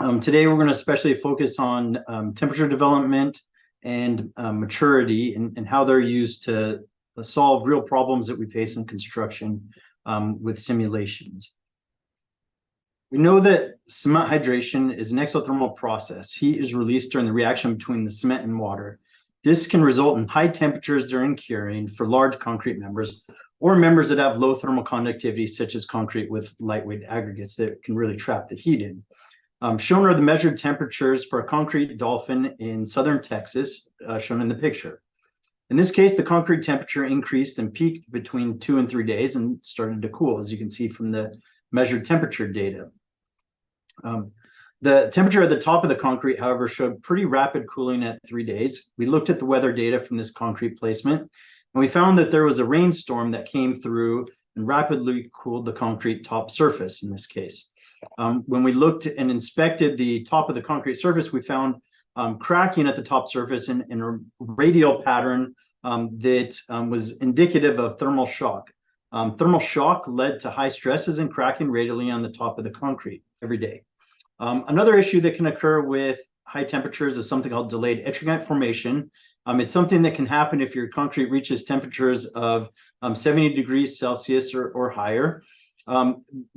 Today, we're going to especially focus on temperature development and maturity and how they're used to solve real problems that we face in construction with simulations. We know that cement hydration is an exothermal process. Heat is released during the reaction between the cement and water. This can result in high temperatures during curing for large concrete members or members that have low thermal conductivity, such as concrete with lightweight aggregates that can really trap the heat in. Shown are the measured temperatures for a concrete dolphin in southern Texas, shown in the picture. In this case, the concrete temperature increased and peaked between 2 and 3 days and started to cool, as you can see from the measured temperature data. The temperature at the top of the concrete, however, showed pretty rapid cooling at 3 days. We looked at the weather data from this concrete placement, and we found that there was a rainstorm that came through and rapidly cooled the concrete top surface in this case. When we looked and inspected the top of the concrete surface, we found cracking at the top surface in a radial pattern that was indicative of thermal shock. Thermal shock led to high stresses and cracking radially on the top of the concrete every day. Another issue that can occur with high temperatures is something called delayed etchant formation. It's something that can happen if your concrete reaches temperatures of 70 degrees Celsius or higher.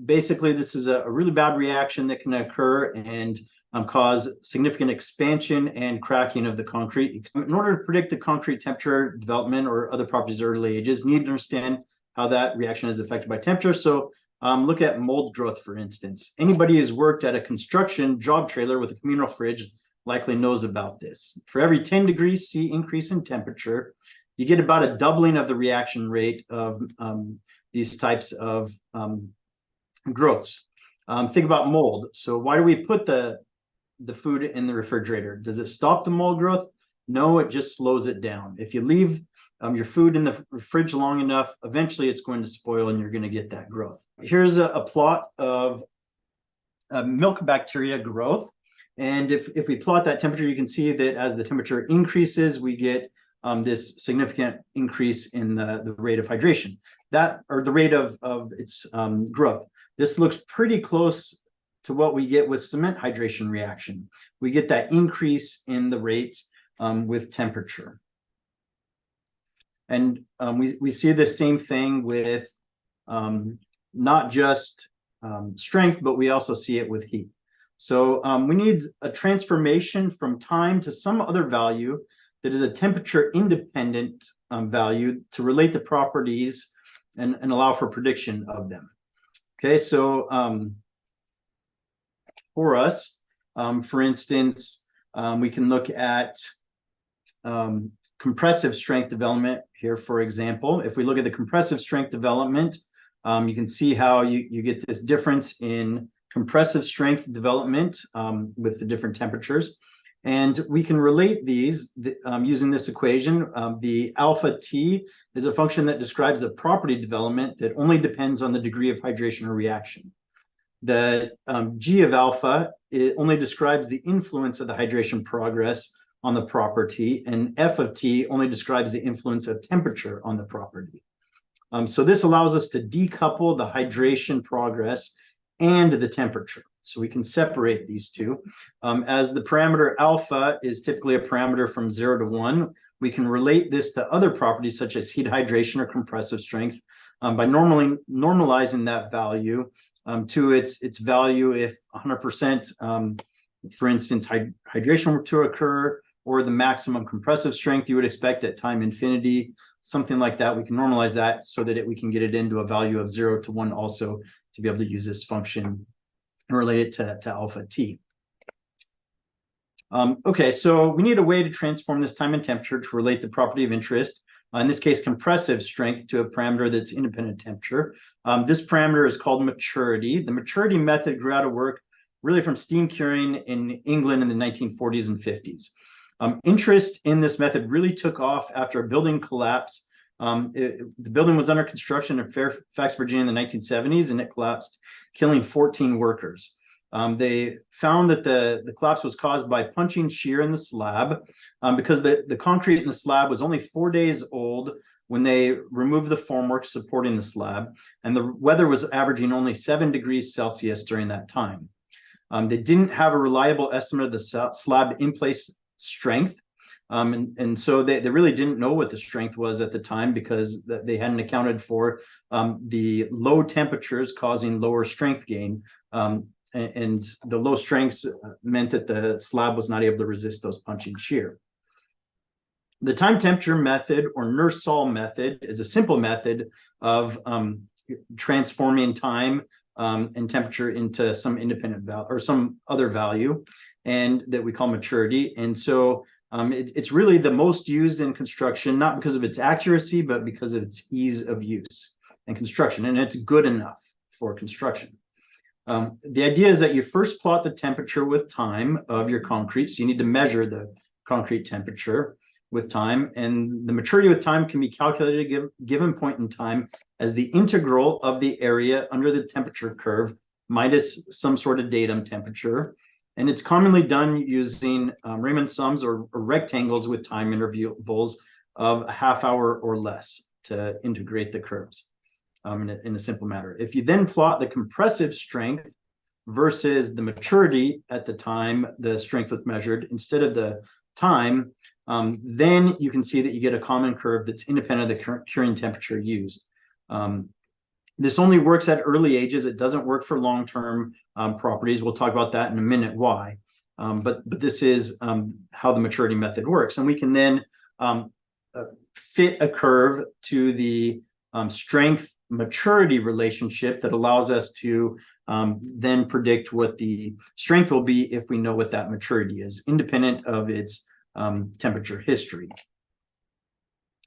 Basically, this is a really bad reaction that can occur and cause significant expansion and cracking of the concrete. In order to predict the concrete temperature development or other properties of early ages, you need to understand how that reaction is affected by temperature. So look at mold growth, for instance. Anybody who's worked at a construction job trailer with a communal fridge likely knows about this. For every 10 degrees C increase in temperature, you get about a doubling of the reaction rate of these types of growths. Think about mold. So why do we put the food in the refrigerator? Does it stop the mold growth? No, it just slows it down. If you leave your food in the fridge long enough, eventually it's going to spoil and you're going to get that growth. Here's a plot of milk bacteria growth. And if we plot that temperature, you can see that as the temperature increases, we get this significant increase in the rate of hydration, or the rate of its growth. This looks pretty close to what we get with cement hydration reaction. We get that increase in the rate with temperature. And we see the same thing with not just strength, but we also see it with heat. So we need a transformation from time to some other value that is a temperature independent value to relate the properties and allow for prediction of them. Okay, so for us, for instance, we can look at compressive strength development here, for example. If we look at the compressive strength development, you can see how you get this difference in compressive strength development with the different temperatures. And we can relate these using this equation. The alpha T is a function that describes the property development that only depends on the degree of hydration or reaction. The G of alpha, it only describes the influence of the hydration progress on the property, and F of T only describes the influence of temperature on the property. So this allows us to decouple the hydration progress and the temperature. So we can separate these two. As the parameter alpha is typically a parameter from 0 to 1, we can relate this to other properties such as heat hydration or compressive strength by normalizing that value to its value if 100%, for instance, hydration were to occur, or the maximum compressive strength you would expect at time infinity, something like that. We can normalize that so that we can get it into a value of 0 to 1 also to be able to use this function and relate it to alpha T. Okay, so we need a way to transform this time and temperature to relate the property of interest, in this case, compressive strength, to a parameter that's independent temperature. This parameter is called maturity. The maturity method grew out of work really from steam curing in England in the 1940s and 50s. Interest in this method really took off after a building collapse. The building was under construction in Fairfax, Virginia in the 1970s, and it collapsed, killing 14 workers. They found that the collapse was caused by punching shear in the slab because the concrete in the slab was only 4 days old when they removed the formwork supporting the slab, and the weather was averaging only 7 degrees Celsius during that time. They didn't have a reliable estimate of the slab in place strength. And so they really didn't know what the strength was at the time, because they hadn't accounted for the low temperatures causing lower strength gain. And the low strengths meant that the slab was not able to resist those punching shear. The time temperature method, or Nursall method, is a simple method of transforming time and temperature into some independent value or some other value, and that we call maturity. And so it's really the most used in construction, not because of its accuracy, but because of its ease of use and construction. And it's good enough for construction. The idea is that you first plot the temperature with time of your concrete. So you need to measure the concrete temperature with time, and the maturity with time can be calculated at a given point in time as the integral of the area under the temperature curve minus some sort of datum temperature. And it's commonly done using Riemann sums or rectangles with time intervals of a half hour or less to integrate the curves in a simple manner. If you then plot the compressive strength versus the maturity at the time the strength was measured instead of the time, then you can see that you get a common curve that's independent of the curing temperature used. This only works at early ages. It doesn't work for long-term properties. We'll talk about that in a minute why. But this is how the maturity method works. And we can then fit a curve to the strength maturity relationship that allows us to then predict what the strength will be if we know what that maturity is, independent of its temperature history.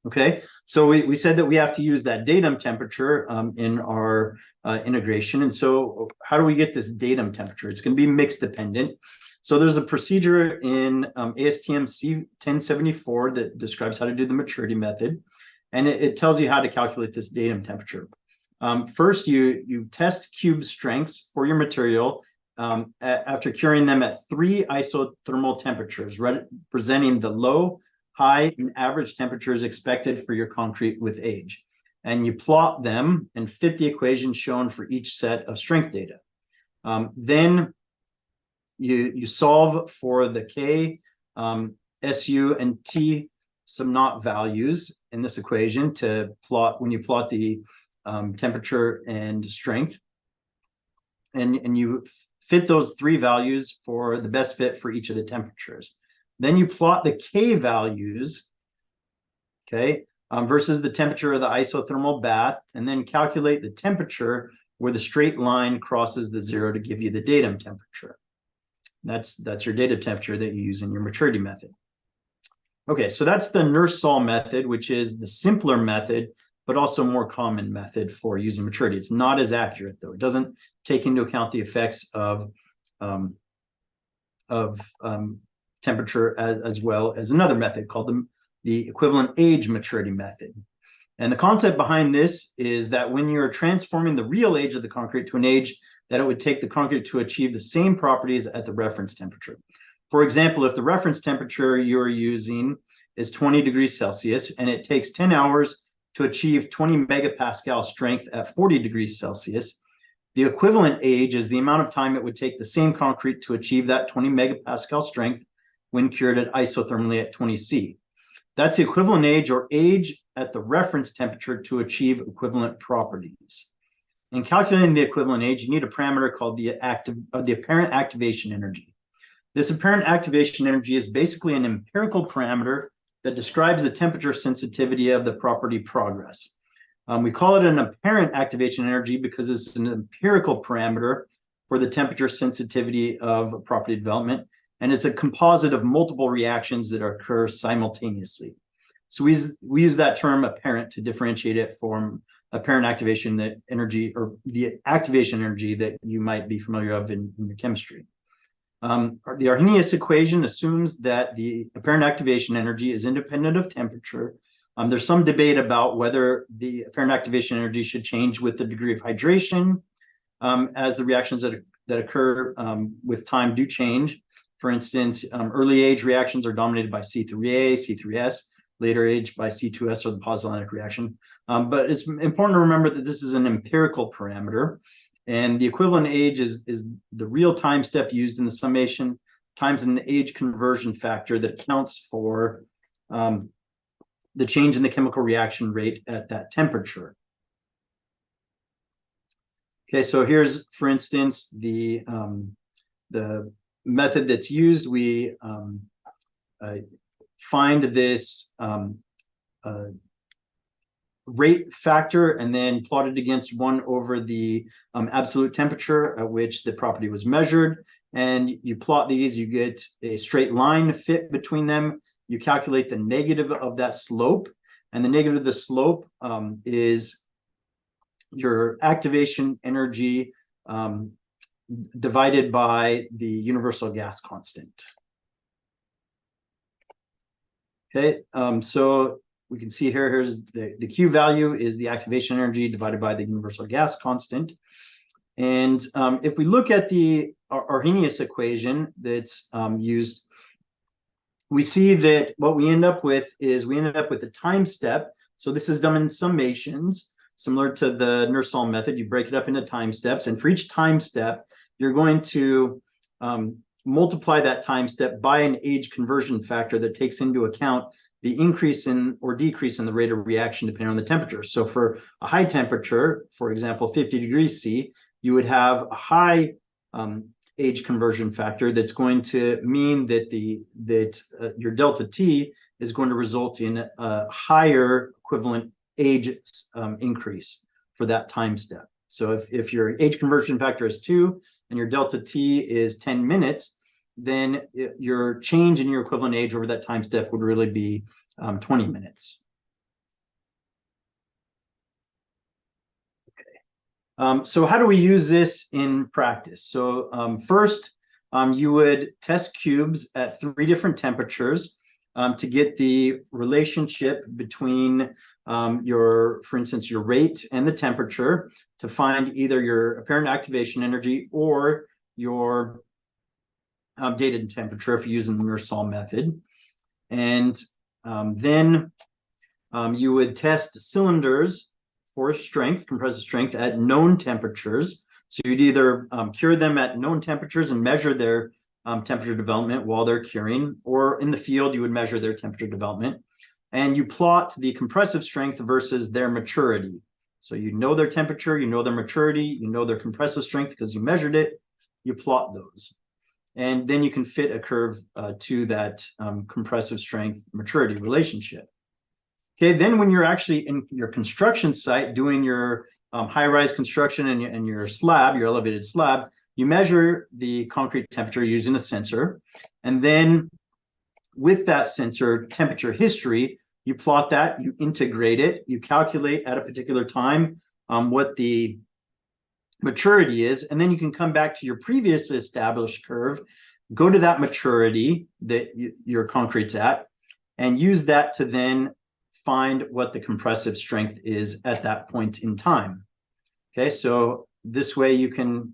Okay, so we said that we have to use that datum temperature in our integration. And so how do we get this datum temperature? It's going to be mix dependent. So there's a procedure in ASTM C1074 that describes how to do the maturity method. And it tells you how to calculate this datum temperature. First, you test cube strengths for your material after curing them at 3 isothermal temperatures, representing the low, high, and average temperatures expected for your concrete with age. And you plot them and fit the equation shown for each set of strength data. Then you solve for the K, SU, and T some naught values in this equation to plot when you plot the temperature and strength. And you fit those 3 values for the best fit for each of the temperatures. Then you plot the K values, okay, versus the temperature of the isothermal bath, and then calculate the temperature where the straight line crosses the 0 to give you the datum temperature. That's your datum temperature that you use in your maturity method. Okay, so that's the Nursall method, which is the simpler method, but also more common method for using maturity. It's not as accurate, though. It doesn't take into account the effects of temperature as well as another method called the equivalent age maturity method. And the concept behind this is that when you're transforming the real age of the concrete to an age that it would take the concrete to achieve the same properties at the reference temperature. For example, if the reference temperature you're using is 20 degrees Celsius and it takes 10 hours to achieve 20 megapascal strength at 40 degrees Celsius, the equivalent age is the amount of time it would take the same concrete to achieve that 20 megapascal strength when cured at isothermally at 20 C. That's the equivalent age or age at the reference temperature to achieve equivalent properties. In calculating the equivalent age, you need a parameter called the apparent activation energy. This apparent activation energy is basically an empirical parameter that describes the temperature sensitivity of the property progress. We call it an apparent activation energy because it's an empirical parameter for the temperature sensitivity of property development, and it's a composite of multiple reactions that occur simultaneously. So we use that term apparent to differentiate it from apparent activation energy, or the activation energy that you might be familiar of in your chemistry. The Arrhenius equation assumes that the apparent activation energy is independent of temperature. There's some debate about whether the apparent activation energy should change with the degree of hydration, as the reactions that occur with time do change. For instance, early age reactions are dominated by C3A, C3S, later age by C2S or the pozzolanic reaction. But it's important to remember that this is an empirical parameter. And the equivalent age is the real time step used in the summation times an age conversion factor that accounts for the change in the chemical reaction rate at that temperature. Okay, so here's, for instance, the method that's used. We find this rate factor and then plot it against 1 over the absolute temperature at which the property was measured. And you plot these, you get a straight line fit between them. You calculate the negative of that slope, and the negative of the slope is your activation energy divided by the universal gas constant. Okay, so we can see here, here's the Q value is the activation energy divided by the universal gas constant. And if we look at the Arrhenius equation that's used, we see that what we end up with is we ended up with a time step. So this is done in summations, similar to the Nursall method. You break it up into time steps, and for each time step, you're going to multiply that time step by an age conversion factor that takes into account the increase in or decrease in the rate of reaction depending on the temperature. So for a high temperature, for example, 50 degrees C, you would have a high age conversion factor that's going to mean that your delta T is going to result in a higher equivalent age increase for that time step. So if your age conversion factor is 2 and your delta T is 10 minutes, then your change in your equivalent age over that time step would really be 20 minutes. So how do we use this in practice? So first, you would test cubes at 3 different temperatures to get the relationship between for instance, your rate and the temperature to find either your apparent activation energy or your dated temperature if you're using the Nursall method. And then you would test cylinders for strength, compressive strength, at known temperatures. So you'd either cure them at known temperatures and measure their temperature development while they're curing, or in the field, you would measure their temperature development. And you plot the compressive strength versus their maturity. So you know their temperature, you know their maturity, you know their compressive strength because you measured it, you plot those. And then you can fit a curve to that compressive strength maturity relationship. Okay, then when you're actually in your construction site doing your high-rise construction and your slab, your elevated slab, you measure the concrete temperature using a sensor. And then with that sensor temperature history, you plot that, you integrate it, you calculate at a particular time what the maturity is, and then you can come back to your previously established curve, go to that maturity that your concrete's at, and use that to then find what the compressive strength is at that point in time. Okay, so this way you can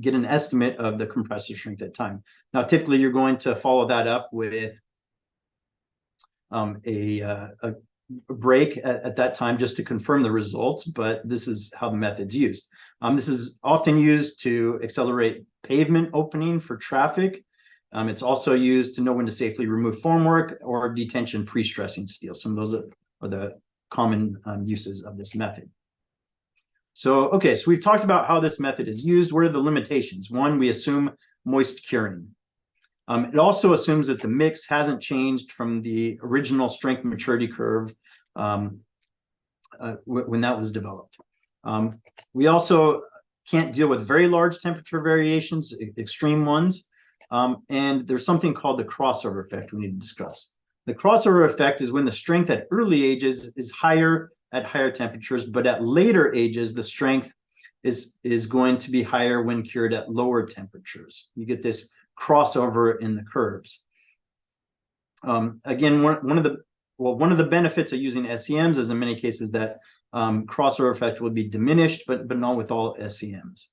get an estimate of the compressive strength at time. Now, typically you're going to follow that up with a break at that time just to confirm the results, but this is how the method's used. This is often used to accelerate pavement opening for traffic. It's also used to know when to safely remove formwork or detention pre-stressing steel. Some of those are the common uses of this method. So, okay, so we've talked about how this method is used. What are the limitations? One, we assume moist curing. It also assumes that the mix hasn't changed from the original strength maturity curve when that was developed. We also can't deal with very large temperature variations, extreme ones. And there's something called the crossover effect we need to discuss. The crossover effect is when the strength at early ages is higher at higher temperatures, but at later ages, the strength is going to be higher when cured at lower temperatures. You get this crossover in the curves. Again, one of the benefits of using SEMs is in many cases that crossover effect will be diminished, but not with all SEMs.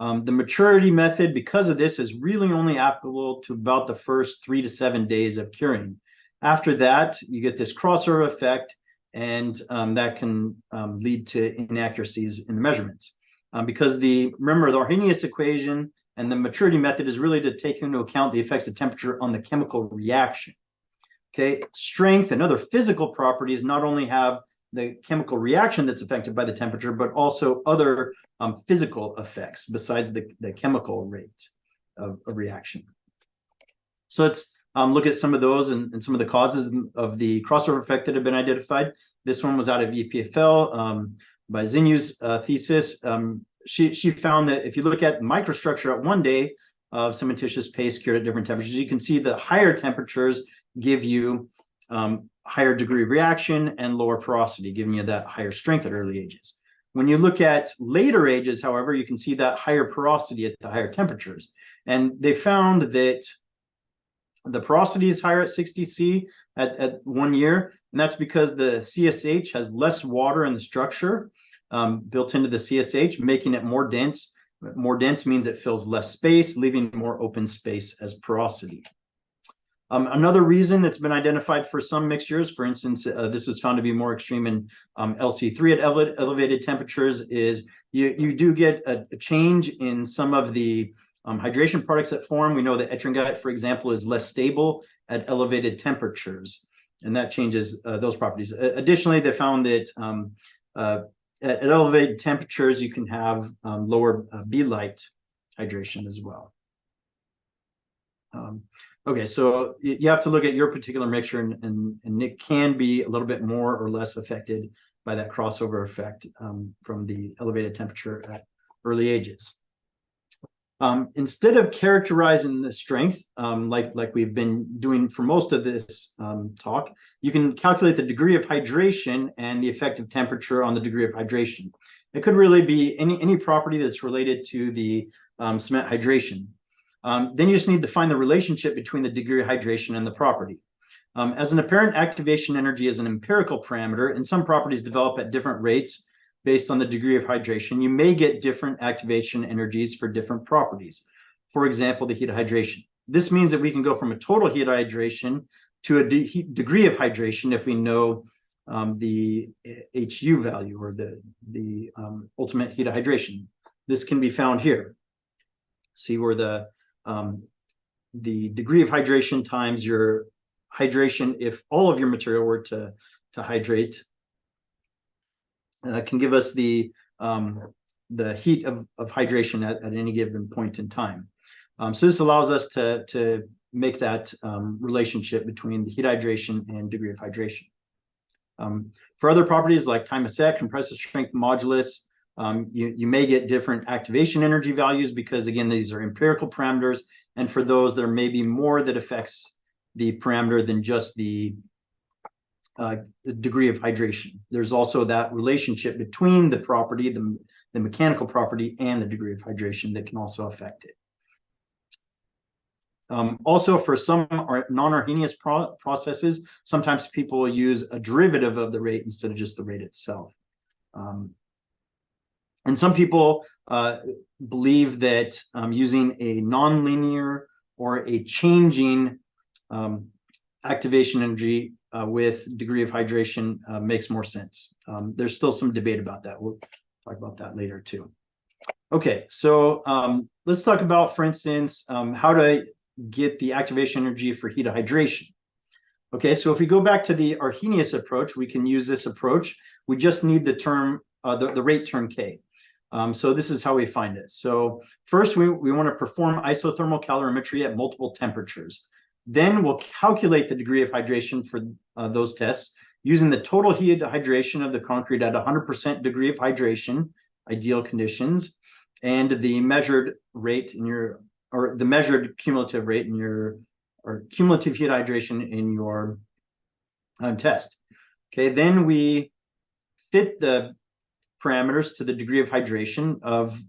The maturity method, because of this, is really only applicable to about the first 3 to 7 days of curing. After that, you get this crossover effect, and that can lead to inaccuracies in the measurements. because remember, the Arrhenius equation and the maturity method is really to take into account the effects of temperature on the chemical reaction. Okay, strength and other physical properties not only have the chemical reaction that's affected by the temperature, but also other physical effects besides the chemical rate of a reaction. So let's look at some of those and some of the causes of the crossover effect that have been identified. This one was out of EPFL by Zinhu's thesis. She found that if you look at microstructure at 1 day of cementitious paste cured at different temperatures, you can see that higher temperatures give you higher degree of reaction and lower porosity, giving you that higher strength at early ages. When you look at later ages, however, you can see that higher porosity at the higher temperatures. And they found that the porosity is higher at 60 C at 1 year, and that's because the CSH has less water in the structure built into the CSH, making it more dense. More dense means it fills less space, leaving more open space as porosity. Another reason that's been identified for some mixtures, for instance, this was found to be more extreme in LC3 at elevated temperatures, is you do get a change in some of the hydration products that form. We know that ettringite, for example, is less stable at elevated temperatures, and that changes those properties. Additionally, they found that at elevated temperatures, you can have lower B-light hydration as well. Okay, so you have to look at your particular mixture, and it can be a little bit more or less affected by that crossover effect from the elevated temperature at early ages. Instead of characterizing the strength, like we've been doing for most of this talk, you can calculate the degree of hydration and the effect of temperature on the degree of hydration. It could really be any property that's related to the cement hydration. Then you just need to find the relationship between the degree of hydration and the property. As an apparent activation energy is an empirical parameter, and some properties develop at different rates based on the degree of hydration, you may get different activation energies for different properties. For example, the heat of hydration. This means that we can go from a total heat of hydration to a degree of hydration if we know the HU value, or the ultimate heat of hydration. This can be found here. See where the degree of hydration times your hydration, if all of your material were to hydrate, can give us the heat of hydration at any given point in time. So this allows us to make that relationship between the heat hydration and degree of hydration. For other properties like time of set, compressive strength, modulus, you may get different activation energy values because, again, these are empirical parameters. And for those, there may be more that affects the parameter than just the degree of hydration. There's also that relationship between the property, the mechanical property, and the degree of hydration that can also affect it. Also, for some non-Arrhenius processes, sometimes people will use a derivative of the rate instead of just the rate itself. And some people believe that using a nonlinear or a changing activation energy with degree of hydration makes more sense. There's still some debate about that. We'll talk about that later too. Okay, so let's talk about, for instance, how to get the activation energy for heat of hydration. Okay, so if we go back to the Arrhenius approach, we can use this approach. We just need the term, the rate term K. So this is how we find it. So first, we want to perform isothermal calorimetry at multiple temperatures. Then we'll calculate the degree of hydration for those tests using the total heat hydration of the concrete at 100% degree of hydration, ideal conditions, and the measured rate in your, or the measured cumulative rate in your, or cumulative heat hydration in your test. Okay, then we fit the parameters to the degree of hydration of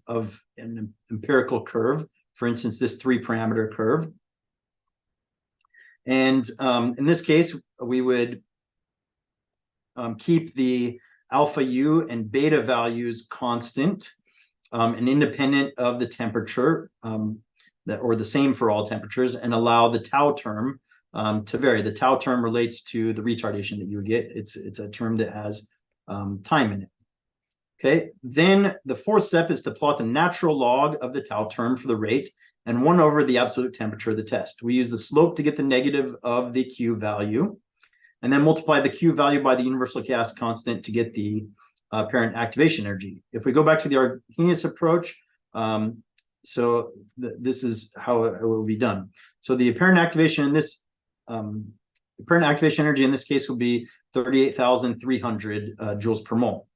an empirical curve, for instance, this 3-parameter curve. And in this case, we would keep the alpha U and beta values constant and independent of the temperature, or the same for all temperatures, and allow the tau term to vary. The tau term relates to the retardation that you would get. It's a term that has time in it. Okay, then the fourth step is to plot the natural log of the tau term for the rate and 1 over the absolute temperature of the test. We use the slope to get the negative of the Q value, and then multiply the Q value by the universal gas constant to get the apparent activation energy. If we go back to the Arrhenius approach, this is how it will be done. So the apparent activation in this, apparent activation energy in this case will be 38,300 joules per mole.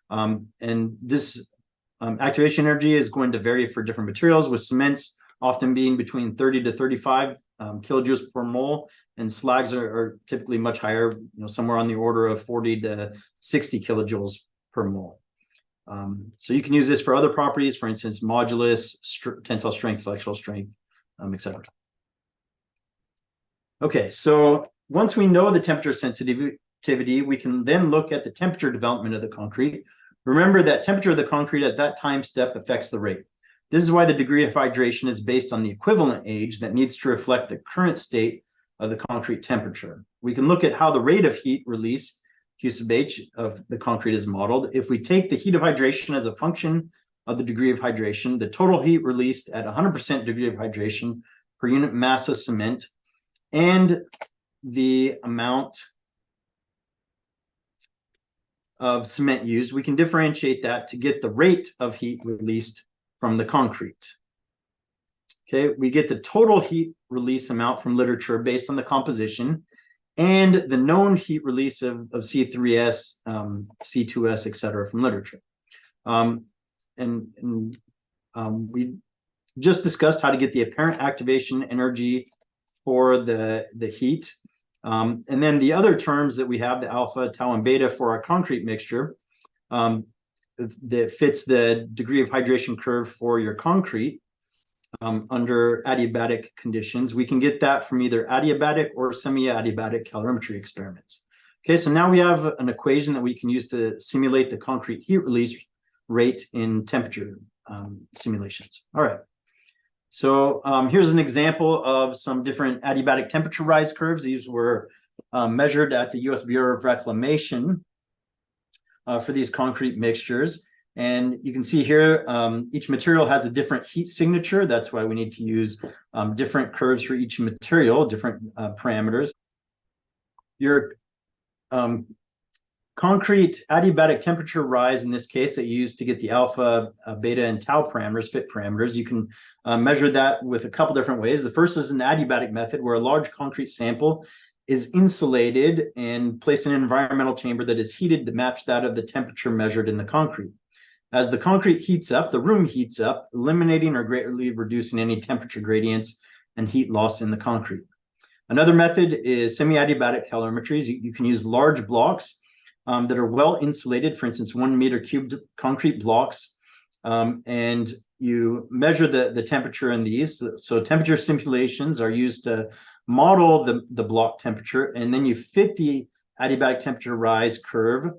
And this activation energy is going to vary for different materials, with cements often being between 30 to 35 kilojoules per mole, and slags are typically much higher, somewhere on the order of 40 to 60 kilojoules per mole. So you can use this for other properties, for instance, modulus, tensile strength, flexural strength, etc. Okay, so once we know the temperature sensitivity, we can then look at the temperature development of the concrete. Remember that temperature of the concrete at that time step affects the rate. This is why the degree of hydration is based on the equivalent age that needs to reflect the current state of the concrete temperature. We can look at how the rate of heat release, Q sub H, of the concrete is modeled. If we take the heat of hydration as a function of the degree of hydration, the total heat released at 100% degree of hydration per unit mass of cement, and the amount of cement used, we can differentiate that to get the rate of heat released from the concrete. Okay, we get the total heat release amount from literature based on the composition and the known heat release of C3S, C2S, etc. from literature. We just discussed how to get the apparent activation energy for the heat. And then the other terms that we have, the alpha, tau, and beta for our concrete mixture, that fits the degree of hydration curve for your concrete under adiabatic conditions. We can get that from either adiabatic or semi-adiabatic calorimetry experiments. Okay, so now we have an equation that we can use to simulate the concrete heat release rate in temperature simulations. All right. So here's an example of some different adiabatic temperature rise curves. These were measured at the U.S. Bureau of Reclamation for these concrete mixtures. And you can see here, each material has a different heat signature. That's why we need to use different curves for each material, different parameters. Your concrete adiabatic temperature rise, in this case, that you use to get the alpha, beta, and tau parameters, fit parameters, you can measure that with a couple different ways. The first is an adiabatic method, where a large concrete sample is insulated and placed in an environmental chamber that is heated to match that of the temperature measured in the concrete. As the concrete heats up, the room heats up, eliminating or greatly reducing any temperature gradients and heat loss in the concrete. Another method is semi-adiabatic calorimetry. You can use large blocks that are well insulated, for instance, 1 meter cubed concrete blocks, and you measure the temperature in these. So temperature simulations are used to model the block temperature, and then you fit the adiabatic temperature rise curve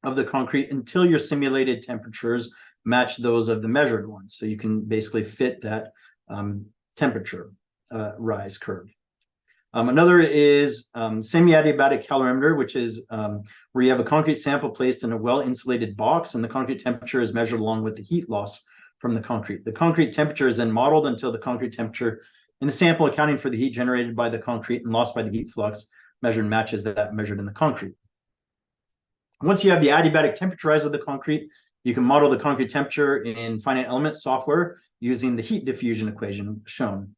of the concrete until your simulated temperatures match those of the measured ones. So you can basically fit that temperature rise curve. Another is semi-adiabatic calorimeter, which is where you have a concrete sample placed in a well-insulated box, and the concrete temperature is measured along with the heat loss from the concrete. The concrete temperature is then modeled until the concrete temperature in the sample, accounting for the heat generated by the concrete and lost by the heat flux measured, matches that measured in the concrete. Once you have the adiabatic temperature rise of the concrete, you can model the concrete temperature in finite element software using the heat diffusion equation shown.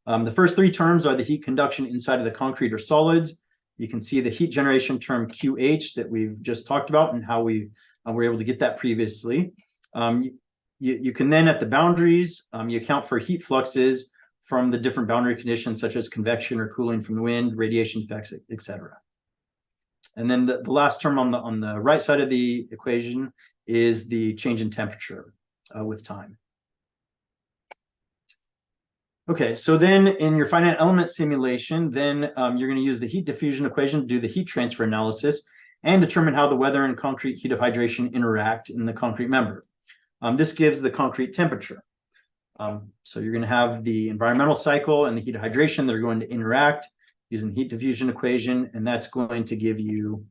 The first three terms are the heat conduction inside of the concrete or solids. You can see the heat generation term QH that we've just talked about and how we were able to get that previously. You can then, at the boundaries, you account for heat fluxes from the different boundary conditions, such as convection or cooling from the wind, radiation effects, etc. And then the last term on the right side of the equation is the change in temperature with time. Okay, so then in your finite element simulation, then you're going to use the heat diffusion equation to do the heat transfer analysis and determine how the weather and concrete heat of hydration interact in the concrete member. This gives the concrete temperature. So you're going to have the environmental cycle and the heat of hydration that are going to interact using the heat diffusion equation, and that's going to give you,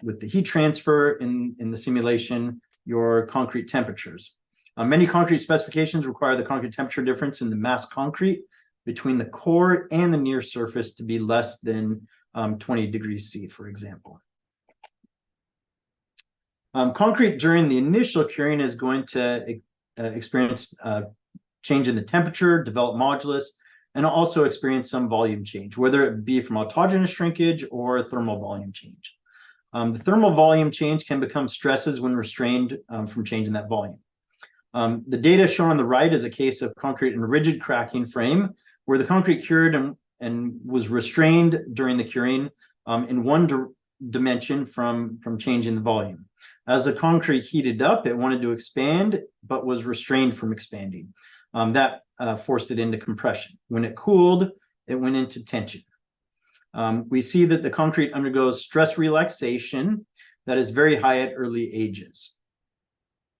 with the heat transfer in the simulation, your concrete temperatures. Many concrete specifications require the concrete temperature difference in the mass concrete between the core and the near surface to be less than 20 degrees C, for example. Concrete during the initial curing is going to experience change in the temperature, develop modulus, and also experience some volume change, whether it be from autogenous shrinkage or thermal volume change. The thermal volume change can become stresses when restrained from changing that volume. The data shown on the right is a case of concrete in a rigid cracking frame where the concrete cured and was restrained during the curing in one dimension from changing the volume. As the concrete heated up, it wanted to expand, but was restrained from expanding. That forced it into compression. When it cooled, it went into tension. We see that the concrete undergoes stress relaxation that is very high at early ages.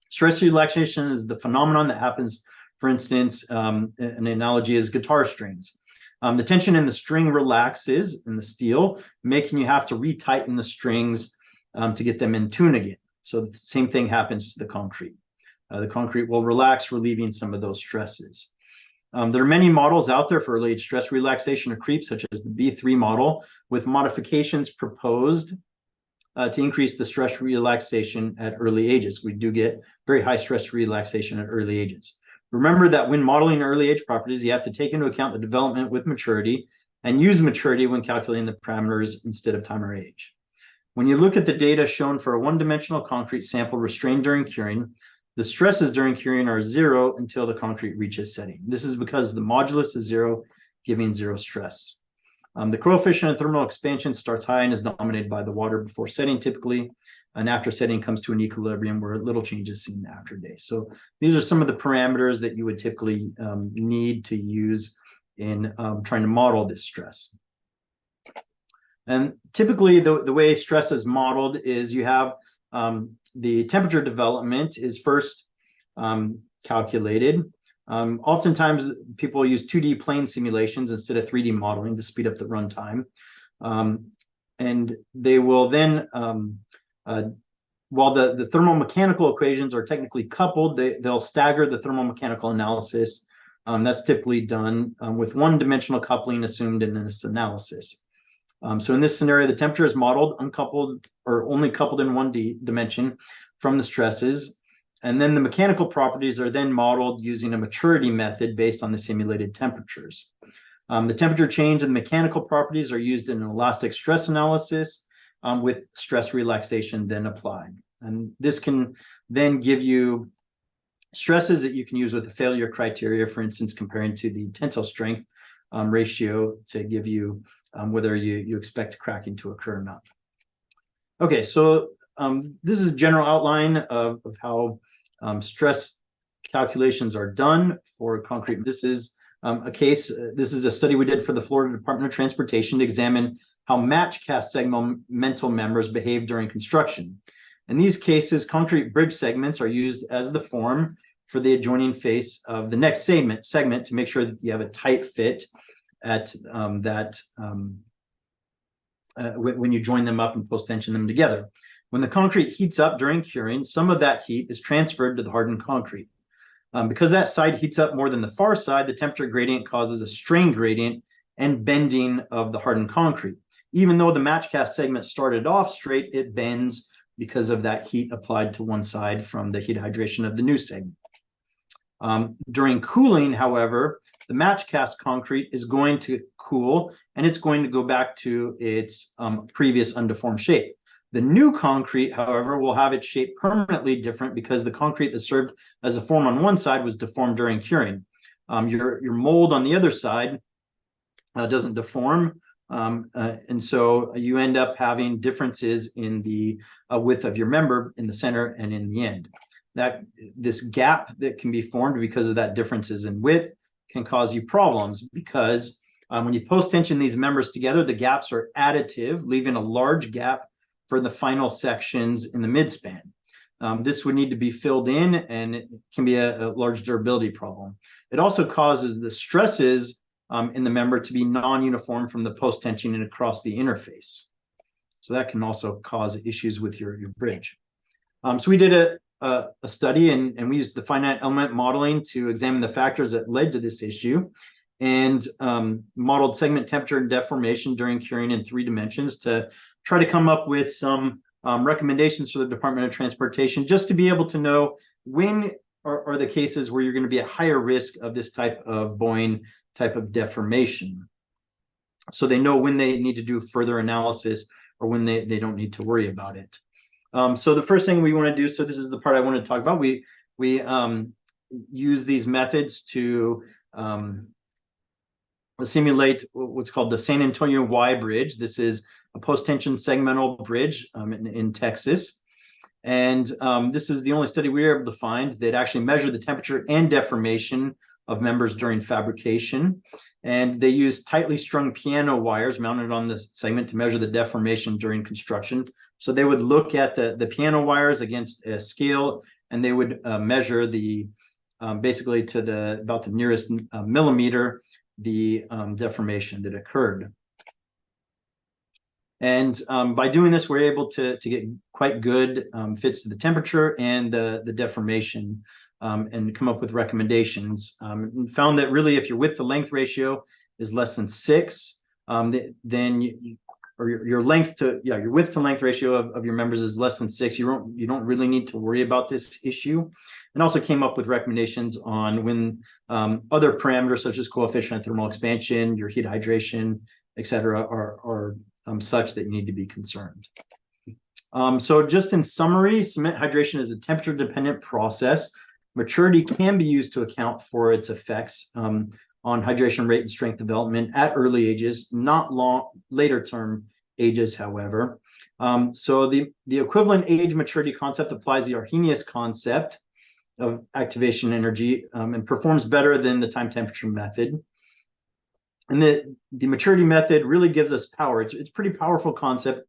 Stress relaxation is the phenomenon that happens, for instance, an analogy is guitar strings. The tension in the string relaxes in the steel, making you have to retighten the strings to get them in tune again. So the same thing happens to the concrete. The concrete will relax, relieving some of those stresses. There are many models out there for early age stress relaxation or creep, such as the B3 model, with modifications proposed to increase the stress relaxation at early ages. We do get very high stress relaxation at early ages. Remember that when modeling early age properties, you have to take into account the development with maturity and use maturity when calculating the parameters instead of time or age. When you look at the data shown for a one-dimensional concrete sample restrained during curing, the stresses during curing are 0 until the concrete reaches setting. This is because the modulus is 0, giving 0 stress. The coefficient of thermal expansion starts high and is dominated by the water before setting typically, and after setting comes to an equilibrium where little change is seen after day. So these are some of the parameters that you would typically need to use in trying to model this stress. And typically the way stress is modeled is you have the temperature development is first calculated. Oftentimes people use 2D plane simulations instead of 3D modeling to speed up the runtime. And they will then, while the thermomechanical equations are technically coupled, they'll stagger the thermomechanical analysis. That's typically done with one-dimensional coupling assumed in this analysis. So in this scenario, the temperature is modeled uncoupled or only coupled in one dimension from the stresses. And then the mechanical properties are then modeled using a maturity method based on the simulated temperatures. The temperature change and mechanical properties are used in an elastic stress analysis with stress relaxation then applied. And this can then give you stresses that you can use with the failure criteria, for instance, comparing to the tensile strength ratio to give you whether you expect cracking to occur or not. Okay, so this is a general outline of how stress calculations are done for concrete. This is this is a study we did for the Florida Department of Transportation to examine how match cast segmental members behave during construction. In these cases, concrete bridge segments are used as the form for the adjoining face of the next segment to make sure that you have a tight fit at when you join them up and post-tension them together. When the concrete heats up during curing, some of that heat is transferred to the hardened concrete. Because that side heats up more than the far side, the temperature gradient causes a strain gradient and bending of the hardened concrete. Even though the match cast segment started off straight, it bends because of that heat applied to one side from the heat hydration of the new segment. During cooling, however, the match cast concrete is going to cool and it's going to go back to its previous undeformed shape. The new concrete, however, will have its shape permanently different because the concrete that served as a form on one side was deformed during curing. Your mold on the other side doesn't deform, and so you end up having differences in the width of your member in the center and in the end. This gap that can be formed because of that differences in width can cause you problems because when you post-tension these members together, the gaps are additive, leaving a large gap for the final sections in the midspan. This would need to be filled in and it can be a large durability problem. It also causes the stresses in the member to be non-uniform from the post-tension and across the interface. So that can also cause issues with your bridge. So we did a study, and we used the finite element modeling to examine the factors that led to this issue, and modeled segment temperature and deformation during curing in 3 dimensions to try to come up with some recommendations for the Department of Transportation, just to be able to know when are the cases where you're going to be at higher risk of this type of Boeing type of deformation. So they know when they need to do further analysis or when they don't need to worry about it. So the first thing we want to do, so this is the part I want to talk about, we use these methods to simulate what's called the San Antonio Y bridge. This is a post-tension segmental bridge in Texas. And this is the only study we were able to find that actually measured the temperature and deformation of members during fabrication. And they used tightly strung piano wires mounted on the segment to measure the deformation during construction. So they would look at the piano wires against a scale, and they would measure the basically to about the nearest millimeter the deformation that occurred. And by doing this, we're able to get quite good fits to the temperature and the deformation, and come up with recommendations. And found that really, if your width to length ratio is less than 6, then your length to your width to length ratio of your members is less than 6, you don't really need to worry about this issue. And also came up with recommendations on when other parameters such as coefficient of thermal expansion, your heat hydration, et cetera, are such that you need to be concerned. So just in summary, cement hydration is a temperature-dependent process. Maturity can be used to account for its effects on hydration rate and strength development at early ages, not later term ages, however. So the equivalent age maturity concept applies the Arrhenius concept of activation energy and performs better than the time temperature method. And the maturity method really gives us power. It's a pretty powerful concept